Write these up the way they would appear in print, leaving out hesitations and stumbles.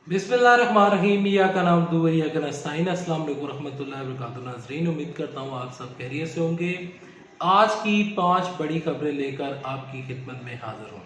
बिस्मिल्लाहिर्रहमानिर्रहीम। या का नाम दुवरिया का नस्ताइन। अस्सलाम वालेकुम रहमतुल्लाहि व बरकातुहू। नाज़रीन, उम्मीद करता हूँ आप सब खैरियत से होंगे। आज की 5 बड़ी खबरें लेकर आपकी खिदमत में हाजिर हूँ।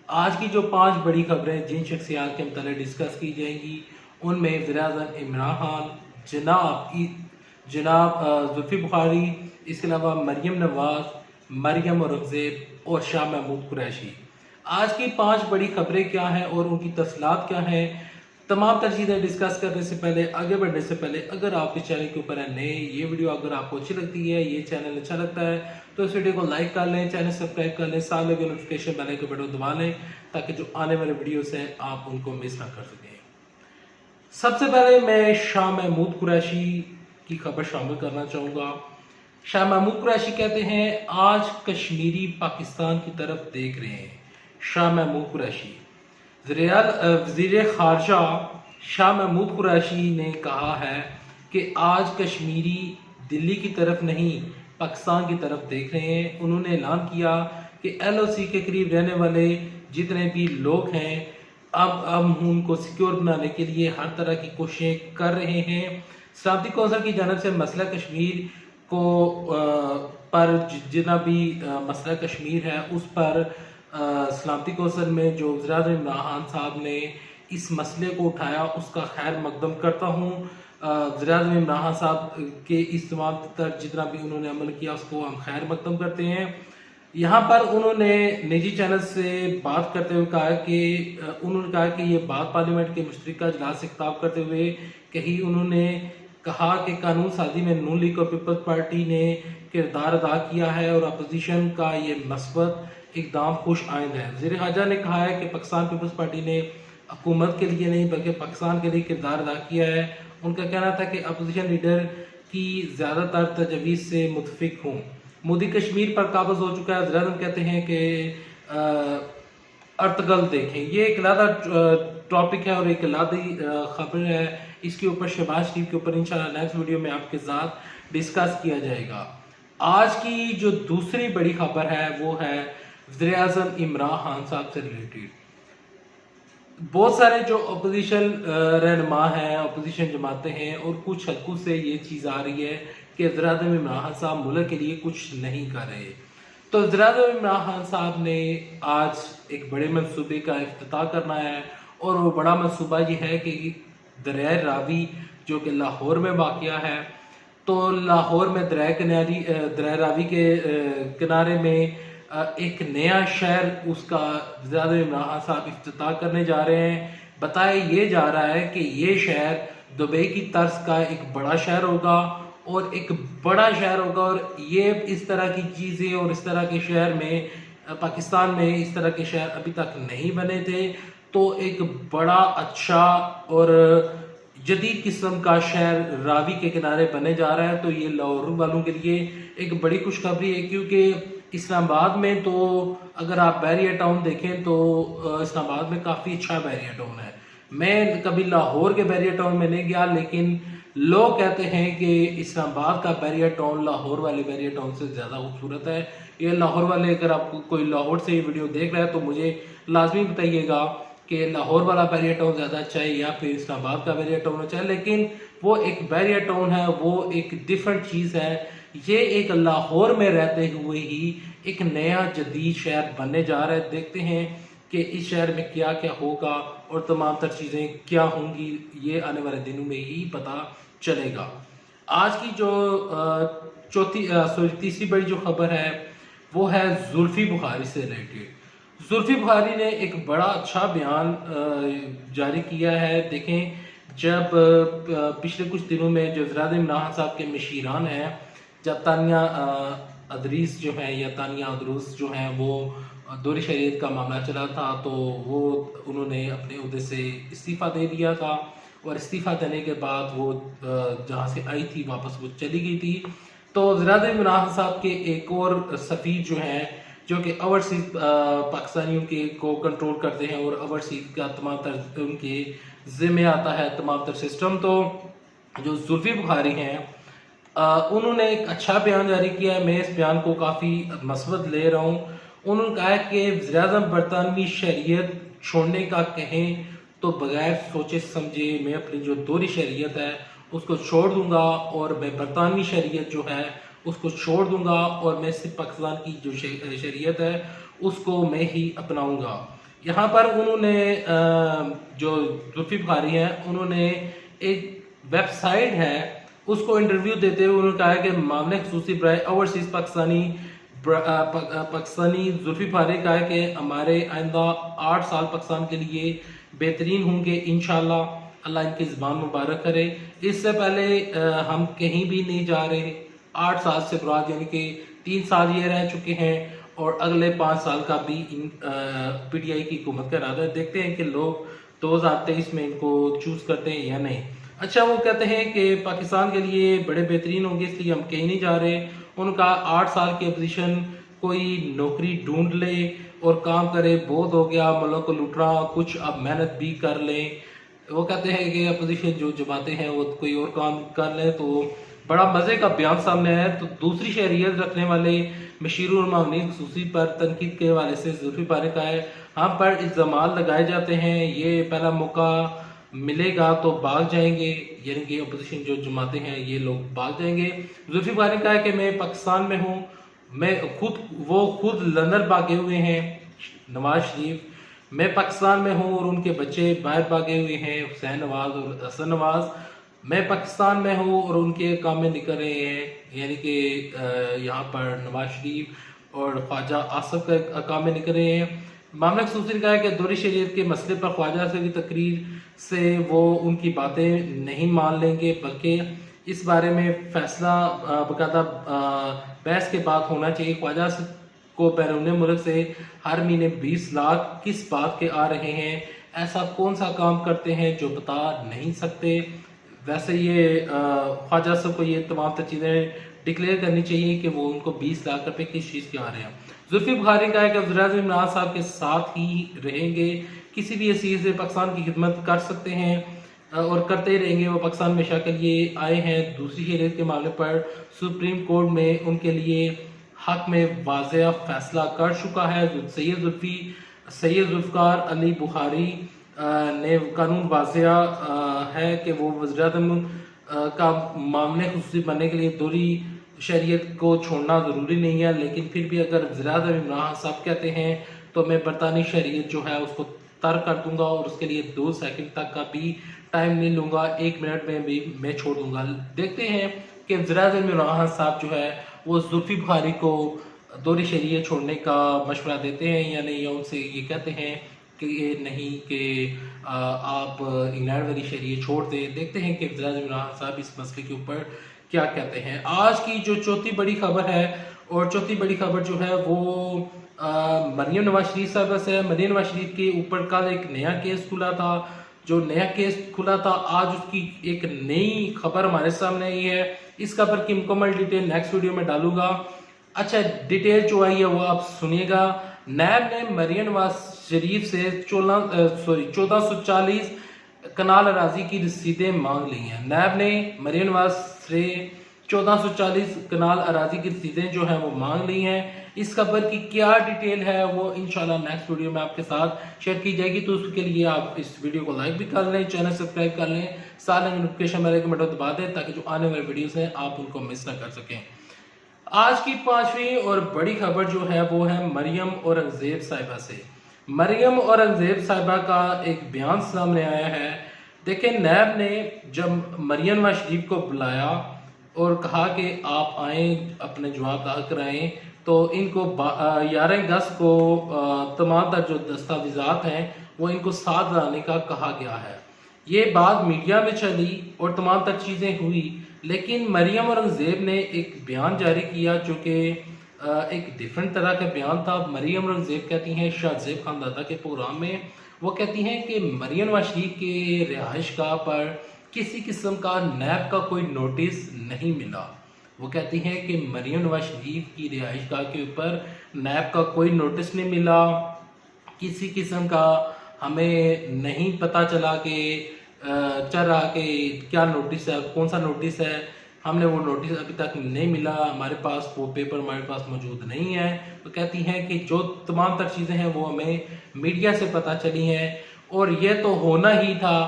आज की जो 5 बड़ी खबरें जिन शख्सियात के मतलब डिस्कस की जाएंगी उनमें वज़ीर-ए-आज़म इमरान खान, जनाब जुल्फी बुखारी, इसके अलावा मरियम नवाज, मरियम औरंगज़ेब और शाह महमूद कुरैशी। आज की 5 बड़ी खबरें क्या हैं और उनकी तफसीलात क्या हैं, तमाम तर चीज़ें डिस्कस करने से पहले, आगे बढ़ने से पहले, अगर आप इस चैनल के ऊपर है नए, ये वीडियो अगर आपको अच्छी लगती है, ये चैनल अच्छा लगता है तो इस वीडियो को लाइक कर लें, चैनल सब्सक्राइब कर लें, साथ लगे नोटिफिकेशन बेल के बटन दबा लें ताकि जो आने वाले वीडियोस हैं आप उनको मिस ना कर सकें। सबसे पहले मैं शाह महमूद कुरैशी की खबर शामिल करना चाहूँगा। शाह महमूद कुरैशी कहते हैं आज कश्मीरी पाकिस्तान की तरफ देख रहे हैं। शाह महमूद कुरैशी वज़ीर ख़ारजा शाह महमूद कुरैशी ने कहा है कि आज कश्मीरी दिल्ली की तरफ नहीं पाकिस्तान की तरफ देख रहे हैं। उन्होंने ऐलान किया कि LOC के करीब रहने वाले जितने भी लोग हैं अब हम उनको सिक्योर बनाने के लिए हर तरह की कोशिशें कर रहे हैं। सलामती कौंसिल की जानब से मसला कश्मीर को पर जितना भी मसला कश्मीर है उस पर सलामती कौंसिल में जो वज़ीर-ए-आज़म इमरान खान साहब ने इस मसले को उठाया उसका खैर मकदम करता हूँ। वज़ीर-ए-आज़म इमरान खान साहब के इस तमाम तर जितना भी उन्होंने अमल किया उसको हम खैर मकदम करते हैं। यहाँ पर उन्होंने निजी चैनल से बात करते हुए कहा कि उन्होंने कहा कि ये बात पार्लियामेंट के मुश्तरका इजलास से खिताब करते हुए कही। उन्होंने कहा कि कानून साजी में नून लीग और पीपल्स पार्टी ने किरदार अदा किया है और अपोजिशन का ये मस्बत इकदाम खुश आइंद है। वज़ीर ख़ारजा ने कहा है कि पाकिस्तान पीपल्स पार्टी ने हुकूमत के लिए नहीं बल्कि पाकिस्तान के लिए किरदार अदा किया है। उनका कहना था कि अपोजिशन लीडर की ज़्यादातर तजवीज़ से मुतफिक हूँ। मोदी कश्मीर पर काबज़ हो चुका है। वज़ीर-ए-आज़म कहते हैं कि अर्तगल देखें। ये एक अलग टॉपिक है और एक अलग खबर है। इसके ऊपर शहबाज शरीफ के ऊपर इंशाल्लाह नेक्स्ट वीडियो में आपके साथ डिस्कस किया जाएगा। आज की जो दूसरी बड़ी खबर है वो है वज़ीर-ए-आज़म इमरान खान साहब से रिलेटेड। बहुत सारे जो अपोजिशन रहनुमा हैं, अपोजिशन जमातें हैं और कुछ हल्कों से ये चीज़ आ रही है कि वज़ीर-ए-आज़म इमरान खान साहब मुल्क के लिए कुछ नहीं कर रहे। तो वज़ीर-ए-आज़म इमरान खान साहब ने आज एक बड़े मनसूबे का इफ्तिताह करना है और वो बड़ा मनसूबा ये है कि दरिया रावी जो कि लाहौर में वाक़या है, तो लाहौर में दरिया रावी के किनारे में एक नया शहर उसका वज़ीर-ए-आज़म इमरान खान साहब इफ्तिताह करने जा रहे हैं। बताया ये जा रहा है कि ये शहर दुबई की तर्ज का एक बड़ा शहर होगा और एक बड़ा शहर होगा और ये इस तरह की चीज़ें और इस तरह के शहर में पाकिस्तान में इस तरह के शहर अभी तक नहीं बने थे। तो एक बड़ा अच्छा और जदीद किस्म का शहर रावी के किनारे बने जा रहा है। तो ये लाहौर वालों के लिए एक बड़ी खुशखबरी है क्योंकि इस्लामाबाद में तो अगर आप बैरियर टाउन देखें तो इस्लामाबाद में काफ़ी अच्छा बैरियर टाउन है। मैं कभी लाहौर के बैरियर टाउन में नहीं गया लेकिन लोग कहते हैं कि इस्लामाबाद का बैरियर टाउन लाहौर वाले बैरियर टाउन से ज़्यादा खूबसूरत है। ये लाहौर वाले, अगर आपको कोई लाहौर से ये वीडियो देख रहा है तो मुझे लाजमी बताइएगा कि लाहौर वाला बैरियर टाउन ज़्यादा अच्छा है या फिर इस्लामाबाद का बैरियर टाउन अच्छा है। लेकिन वो एक बैरियर टाउन है, वो एक डिफरेंट चीज़ है। ये एक लाहौर में रहते हुए ही एक नया जदीद शहर बनने जा रहा है। देखते हैं कि इस शहर में क्या क्या होगा और तमाम तर चीज़ें क्या होंगी, ये आने वाले दिनों में ही पता चलेगा। आज की जो तीसरी बड़ी जो खबर है वो है जुल्फी बुखारी से रिलेटेड। जुल्फी बुखारी ने एक बड़ा अच्छा बयान जारी किया है। देखें, जब पिछले कुछ दिनों में जो वज़ीर-ए-आज़म इमरान खान साहब के मशीरान हैं, जब तानिया अदरीस जो हैं या तानिया अदरूस जो हैं वो दौरे शरीयत का मामला चला था तो वो उन्होंने अपने ओहदे से इस्तीफ़ा दे दिया था और इस्तीफ़ा देने के बाद वो जहाँ से आई थी वापस वो चली गई थी। तो वज़ीर-ए-आज़म इमरान खान साहब के एक और सफ़ीर जो हैं जो कि ओवरसीज़ पाकिस्तानियों के को कंट्रोल करते हैं और ओवरसीज़ का तमाम तर उनके ज़िम्मे आता है तमाम तर सिस्टम। तो जो जुल्फी बुखारी हैं उन्होंने एक अच्छा बयान जारी किया है। मैं इस बयान को काफ़ी मसबत ले रहा हूँ। उन्होंने कहा है कि वज़ीर-ए-आज़म बरतानवी शरीयत छोड़ने का कहें तो बगैर सोचे समझे मैं अपनी जो दोहरी शरीयत है उसको छोड़ दूंगा और मैं बरतानवी शरीयत जो है उसको छोड़ दूंगा और मैं सिर्फ पाकिस्तान की जो शरीयत है उसको मैं ही अपनाऊंगा। यहाँ पर उन्होंने जो जुल्फी बुखारी हैं उन्होंने एक वेबसाइट है उसको इंटरव्यू देते हुए उन्होंने कहा है कि मामले खसूसी बराए ओवरसीज पाकिस्तानी जुल्फी बुखारी कहा है कि हमारे आइंदा 8 साल पाकिस्तान के लिए बेहतरीन होंगे इंशाल्लाह, अल्लाह इनकी ज़बान मुबारक करे। इससे पहले हम कहीं भी नहीं जा रहे, 8 साल से मुराद यानी कि 3 साल ये रह चुके हैं और अगले 5 साल का भी इन पीटीआई की हुकूमत का इरादा है। देखते हैं कि लोग 2023 में इनको चूज करते हैं या नहीं। अच्छा, वो कहते हैं कि पाकिस्तान के लिए बड़े बेहतरीन होंगे इसलिए हम कहीं नहीं जा रहे। उनका 8 साल की अपोजिशन कोई नौकरी ढूंढ ले और काम करे, बहुत हो गया मुल्क को लूटना, कुछ अब मेहनत भी कर लें। वो कहते हैं कि अपोजिशन जो जमाते हैं वो कोई और काम कर लें। तो बड़ा मज़े का बयान सामने आया। तो दूसरी शहरियत रखने वाले मशीरुर मामूनी खसूसी पर तनकीद के हवाले से जुल्फी बुखारी का है हम पर इल्ज़ाम लगाए जाते हैं, ये पहला मौका मिलेगा तो भाग जाएंगे, यानी कि अपोजिशन जो जमाते हैं ये लोग भाग जाएंगे। जुल्फी बुखारी का है कि मैं पाकिस्तान में हूँ, मैं खुद लंदन भागे हुए हैं नवाज शरीफ, मैं पाकिस्तान में हूँ और उनके बच्चे बाहर भागे हुए हैं हुसैन नवाज और हसन नवाज। मैं पाकिस्तान में हूँ और उनके काम में निकल रहे हैं, यानी कि यहाँ पर नवाज शरीफ और ख्वाजा आसफ का काम में निकल रहे हैं। मामला खसूसी ने कहा है कि दोहरी शरीयत के मसले पर ख्वाजा से की तकरीर से वो उनकी बातें नहीं मान लेंगे, बल्कि इस बारे में फैसला बाकायदा बहस के बाद होना चाहिए। ख्वाजा को बैरून मुल्क से हर महीने 20 लाख किस बात के आ रहे हैं, ऐसा कौन सा काम करते हैं जो बता नहीं सकते। वैसे ये ख्वाजा साहब को ये तमाम चीज़ें डिक्लेयर करनी चाहिए कि वो उनको 20 लाख रुपए किस चीज़ के आ रहे हैं। जुल्फी बुखारी का है कि वज़ीर-ए-आज़म इमरान साहब के साथ ही रहेंगे, किसी भी हैसियत से पाकिस्तान की खिदमत कर सकते हैं और करते ही रहेंगे। वो पाकिस्तान हमेशा के लिए आए हैं। दूसरी शरीयत के मामले पर सुप्रीम कोर्ट में उनके लिए हक में वाज़ेह फैसला कर चुका है। सैयद जुल्फ़िकार अली बुखारी ने कानून वाज़ेह है कि वो वज़ीर-ए-आज़म का मामले खुसूसी बनने के लिए दोहरी शरीयत को छोड़ना ज़रूरी नहीं है, लेकिन फिर भी अगर वज़ीर-ए-आज़म इमरान साहब कहते हैं तो मैं बरतानी शरीयत जो है उसको तर्क कर दूंगा और उसके लिए 2 सेकंड तक का भी टाइम नहीं लूँगा, 1 मिनट में भी मैं छोड़ दूंगा। देखते हैं कि वज़ीर-ए-आज़म इमरान साहब जो है वो जुल्फी बुखारी को दोहरी शरीयत छोड़ने का मशवरा देते हैं या नहीं, या उनसे ये कहते हैं कि ये नहीं कि आप इंग्लैंड वाली शरीयत छोड़ दें। देखते हैं कि वज़ीर-ए-आज़म इमरान साहब इस मसले के ऊपर क्या कहते हैं। आज की जो चौथी बड़ी खबर है, और चौथी बड़ी खबर जो है वो मरियम नवाज शरीफ साहब से है। मरियम नवाज शरीफ के ऊपर कल एक नया केस खुला था। जो नया केस खुला था आज उसकी एक नई खबर हमारे सामने आई है। इस खबर की मुकम्मल डिटेल नेक्स्ट वीडियो में डालूंगा। अच्छा, डिटेल जो आई है वो आप सुनिएगा। नैब ने मरियम नवाज शरीफ से 1440 कनाल अराजी की रसीदें मांग ली हैं। नैब ने मरियम नवाज से 1440 कनाल अराजी की रसीदें जो हैं वो मांग ली हैं। इस खबर की क्या डिटेल है वो इंशाल्लाह नेक्स्ट वीडियो में आपके साथ शेयर की जाएगी। तो उसके लिए आप इस वीडियो को लाइक भी कर लें, चैनल सब्सक्राइब कर लें, साथ में नोटिफिकेशन बेल के बटन दबा दें ताकि जो आने वाले वीडियोस हैं आप उनको मिस ना कर सकें। आज की 5वीं और बड़ी खबर जो है वो है मरियम औरंगजेब साहिबा से। मरियम औरंगजेब साहिबा का एक बयान सामने आया है। देखें, नैब ने जब मरियम नवाज शरीफ को बुलाया और कहा कि आप आए अपने जवाब दाखिल कराएं, तो इनको 11 अगस्त को तमाम तर जो दस्तावेजात हैं वो इनको साथ लाने का कहा गया है। ये बात मीडिया में चली और तमाम तर चीज़ें हुई, लेकिन मरियम औरंगजेब ने एक बयान जारी किया जो कि एक डिफरेंट तरह का बयान था। मरियम औरंगजेब कहती हैं शाहजेब खानदादा के प्रोग्राम में, वो कहती हैं कि मरियम नवाज शरीफ के रिहाइश गाह पर किसी किस्म का नैब का कोई नोटिस नहीं मिला। वो कहती हैं कि मरियम नवाज शरीफ की रिहाइश गाह के ऊपर नैब का कोई नोटिस नहीं मिला, किसी किस्म का हमें नहीं पता चला कि चल रहा कि क्या नोटिस है, कौन सा नोटिस है, हमने वो नोटिस अभी तक नहीं मिला, हमारे पास वो पेपर हमारे पास मौजूद नहीं है। तो कहती हैं कि जो तमाम तर चीज़ें हैं वो हमें मीडिया से पता चली हैं और ये तो होना ही था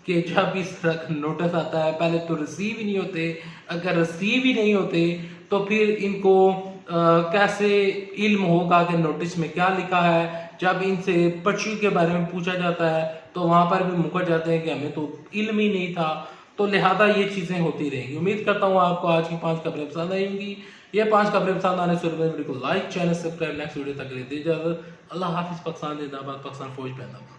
कि जब इस तरह नोटिस आता है पहले तो रिसीव ही नहीं होते, अगर रिसीव ही नहीं होते तो फिर इनको कैसे इल्म होगा कि नोटिस में क्या लिखा है। जब इनसे पर्ची के बारे में पूछा जाता है तो वहाँ पर भी मुकर जाते हैं कि हमें तो इल्म ही नहीं था। तो लिहाजा ये चीज़ें होती रहेंगी। उम्मीद करता हूँ आपको आज की 5 खबरें पसंद आई होंगी। ये 5 खबरें पसंद आने से वीडियो को like, channel subscribe, next video तक ले दीजिए इजाज़त। अल्लाह हाफिज़। पाकिस्तान जिंदाबाद, पाकिस्तान फौज जिंदाबाद।